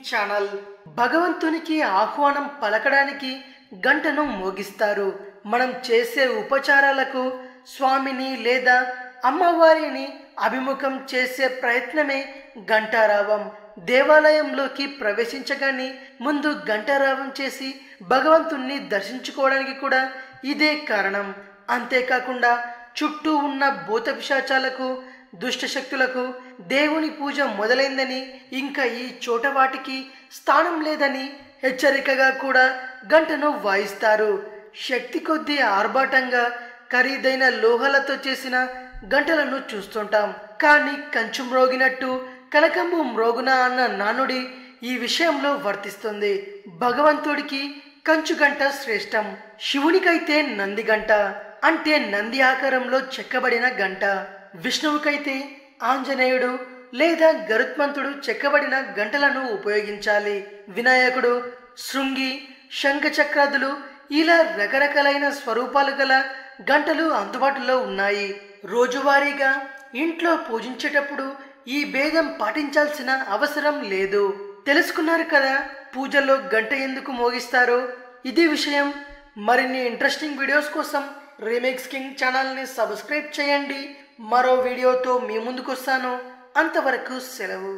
Channel. భగవంతునికి ఆహ్వానం పలకడానికి గంటను మోగిస్తారు. మనం చేసే ఉపచారాలకు స్వామిని లేదా అమ్మవారిని అభిముఖం చేసే ప్రయత్నమే ఘంటారావం. దేవాలయంలోకి ప్రవేశించగానే ముందు ఘంటారావం చేసి భగవంతుణ్ణి దర్శించుకోవడానికి కూడా ఇదే కారణం. అంతేకాకుండా చుట్టూ ఉన్న భూత పిశాచాలకు, దుష్టశక్తులకు దేవుని పూజ మొదలైందని, ఇంకా ఈ చోట వాటికి స్థానం లేదని హెచ్చరికగా కూడా గంటను వాయిస్తారు. శక్తి కొద్దీ ఆర్భాటంగా ఖరీదైన లోహాలతో చేసిన గంటలను చూస్తుంటాం. కానీ కంచు మ్రోగినట్టు కనకంబు మ్రోగున అన్న నానుడి ఈ విషయంలో వర్తిస్తుంది. భగవంతుడికి కంచు గంట శ్రేష్టం. శివునికైతే నంది గంట, అంటే నంది ఆకారంలో చెక్కబడిన గంట. విష్ణువుకైతే ఆంజనేయుడు లేదా గరుత్మంతుడు చెక్కబడిన గంటలను ఉపయోగించాలి. వినాయకుడు శృంగి, శంఖ చక్రాదులు ఇలా రకరకాలైన స్వరూపాలు గల గంటలు అందుబాటులో ఉన్నాయి. రోజువారీగా ఇంట్లో పూజించేటప్పుడు ఈ భేదం పాటించాల్సిన అవసరం లేదు. తెలుసుకున్నారు కదా పూజలో గంట ఎందుకు మోగిస్తారో. ఇది విషయం. మరిన్ని ఇంట్రెస్టింగ్ వీడియోస్ కోసం రీమిక్స్ కింగ్ ఛానల్ని సబ్స్క్రైబ్ చేయండి. మరో వీడియోతో మీ ముందుకు వస్తాను. అంతవరకు సెలవు.